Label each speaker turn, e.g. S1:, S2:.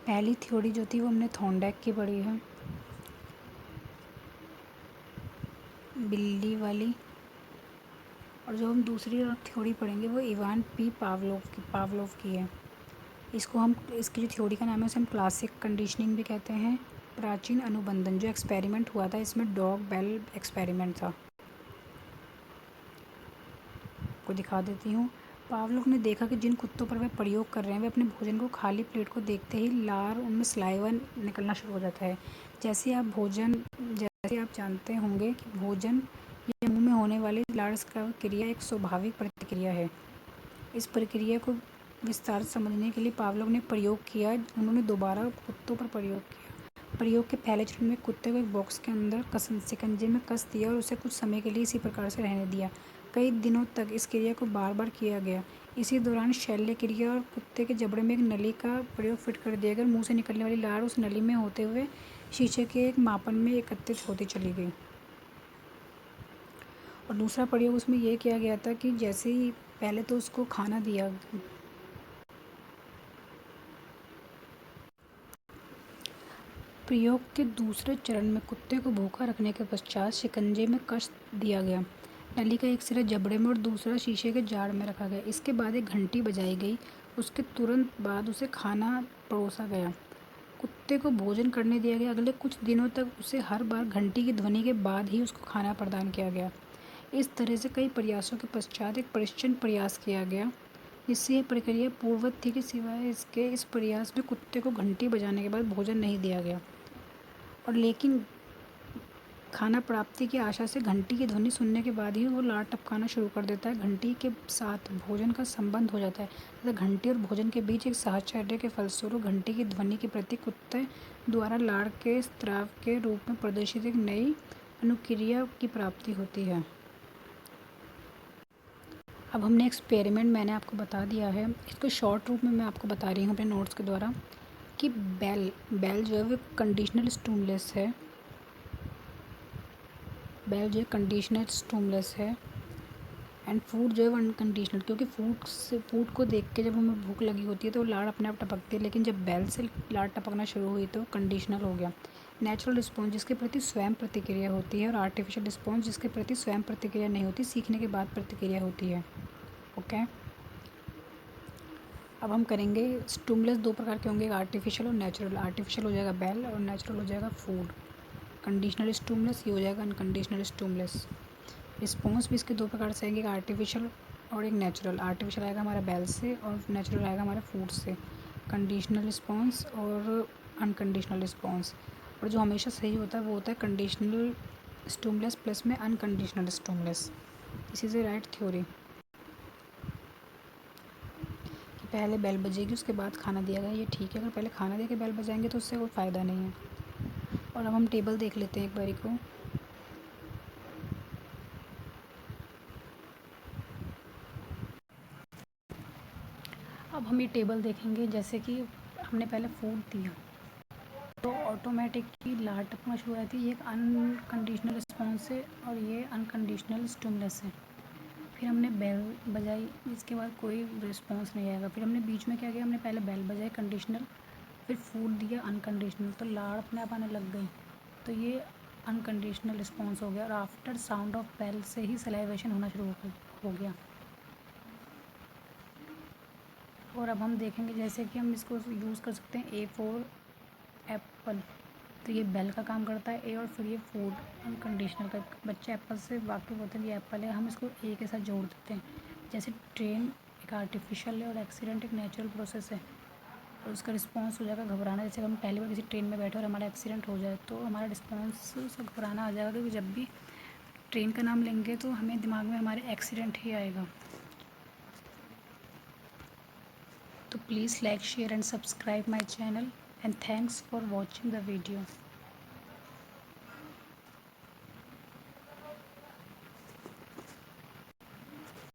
S1: पहली थ्योरी जो थी वो हमने थॉर्नडाइक की पढ़ी है, बिल्ली वाली। और जो हम दूसरी थ्योरी पढ़ेंगे वो इवान पी पावलोव की है। इसकी जो थ्योरी का नाम है उसे हम क्लासिक कंडीशनिंग भी कहते हैं। प्राचीन अनुबंधन जो एक्सपेरिमेंट हुआ था इसमें डॉग बेल एक्सपेरिमेंट था। को दिखा देती हूँ। पावलोव ने देखा कि जिन कुत्तों पर वे प्रयोग कर रहे हैं वे अपने भोजन को खाली प्लेट को देखते ही लार उनमें सलाइवा निकलना शुरू हो जाता है। जैसे आप जानते होंगे कि भोजन या मुंह में होने वाली लार क्रिया एक स्वाभाविक प्रतिक्रिया है। इस प्रक्रिया को विस्तार से समझने के लिए पावलोव ने प्रयोग किया। उन्होंने दोबारा कुत्तों पर प्रयोग किया। प्रयोग के पहले चरण में कुत्ते को एक बॉक्स के अंदर शिकंजे में कस दिया और उसे कुछ समय के लिए इसी प्रकार से रहने दिया। कई दिनों तक इस क्रिया को बार बार किया गया। इसी दौरान शल्य क्रिया और कुत्ते के जबड़े में एक नली का प्रयोग फिट कर दिया गया। मुंह से निकलने वाली लार उस नली में होते हुए शीशे के एक मापन में एकत्रित होती चली गई। और दूसरा प्रयोग उसमें यह किया गया था कि जैसे ही पहले तो उसको खाना दिया, प्रयोग के दूसरे चरण में कुत्ते को भूखा रखने के पश्चात शिकंजे में कस दिया गया। नली का एक सिरा जबड़े में और दूसरा शीशे के जार में रखा गया। इसके बाद एक घंटी बजाई गई। उसके तुरंत बाद उसे खाना परोसा गया। कुत्ते को भोजन करने दिया गया। अगले कुछ दिनों तक उसे हर बार घंटी की ध्वनि के बाद ही उसको खाना प्रदान किया गया। इस तरह से कई प्रयासों के पश्चात एक परीक्षण प्रयास किया गया जिससे यह प्रक्रिया पूर्ववत थी कि सिवाय इसके इस प्रयास में कुत्ते को घंटी बजाने के बाद भोजन नहीं दिया गया। और लेकिन खाना प्राप्ति की आशा से घंटी की ध्वनि सुनने के बाद ही वो लार टपकाना शुरू कर देता है। घंटी के साथ भोजन का संबंध हो जाता है तथा घंटी और भोजन के बीच एक साहचर्य के फलस्वरूप घंटी की ध्वनि के प्रति कुत्ते द्वारा लार के स्राव के रूप में प्रदर्शित एक नई अनुक्रिया की प्राप्ति होती है। अब हमने एक्सपेरिमेंट मैंने आपको बता दिया है। इसको शॉर्ट रूप में मैं आपको बता रही हूँ अपने नोट्स के द्वारा कि बेल जो है वो कंडीशनल स्टिमुलस है। बेल जो है कंडीशनल स्टिमुलस है एंड फूड जो है वो अनकंडीशनल, क्योंकि फूड को देख के जब हमें भूख लगी होती है तो लार अपने आप टपकती है, लेकिन जब बेल से लार टपकना शुरू हुई तो कंडीशनल हो गया। नेचुरल रिस्पॉन्स जिसके प्रति स्वयं प्रतिक्रिया होती है और आर्टिफिशियल रिस्पॉन्स जिसके प्रति स्वयं प्रतिक्रिया नहीं होती, सीखने के बाद प्रतिक्रिया होती है। ओके, अब हम करेंगे स्टिमुलस दो प्रकार के होंगे, आर्टिफिशियल और नेचुरल। आर्टिफिशियल हो जाएगा बेल और नेचुरल हो जाएगा फूड। कंडीशनल स्टिमुलस ये हो जाएगा अनकंडीशनल स्टिमुलस। रिस्पॉन्स भी इसके दो प्रकार से आएंगे, आर्टिफिशियल और एक नेचुरल। आर्टिफिशियल आएगा हमारा बेल से और नेचुरल आएगा हमारे फूड से। कंडीशनल रिस्पॉन्स और अनकंडीशनल रिस्पॉन्स। और जो हमेशा सही होता है वो होता है कंडीशनल स्टिमुलस प्लस में अनकंडीशनल स्टिमुलस। इसी से राइट थ्योरी कि पहले बेल बजेगी उसके बाद खाना दिया गया, ये ठीक है। अगर पहले खाना दे के बेल बजाएंगे तो उससे कोई फ़ायदा नहीं है। और अब हम टेबल देख लेते हैं एक बारी को। अब हम ये टेबल देखेंगे, जैसे कि हमने पहले फूड दिया तो ऑटोमेटिकली लार टपकना शुरू हो जाती है। ये एक अनकंडीशनल रिस्पॉन्स है और ये अनकंडीशनल स्टिमुलस है। फिर हमने बेल बजाई, इसके बाद कोई रिस्पॉन्स नहीं आएगा। फिर हमने बीच में क्या किया, हमने पहले बेल बजाई कंडीशनल, फिर फूड दिया अनकंडीशनल, तो लाड़ अपने आप आने लग गई, तो ये अनकंडीशनल रिस्पॉन्स हो गया। और आफ्टर साउंड ऑफ बेल से ही सलाइवेशन होना शुरू हो गया। और अब हम देखेंगे जैसे कि हम इसको यूज़ कर सकते हैं ए फॉर एप्पल, तो ये बेल का काम करता है ए, और फिर ये फूड अनकंडीशनल का। बच्चे एप्पल से वाकिफ़ होते हैं ये एप्पल है, हम इसको ए के साथ जोड़ देते हैं। जैसे ट्रेन एक आर्टिफिशियल है और एक्सीडेंट एक नेचुरल प्रोसेस है, और उसका रिस्पॉन्स हो जाएगा घबराना। जैसे हम पहली बार किसी ट्रेन में बैठे और हमारा एक्सीडेंट हो जाए तो हमारा रिस्पॉन्स से घबराना आ जाएगा, क्योंकि जब भी ट्रेन का नाम लेंगे तो हमें दिमाग में हमारे एक्सीडेंट ही आएगा। तो please like, share and subscribe my channel, and thanks for watching the video.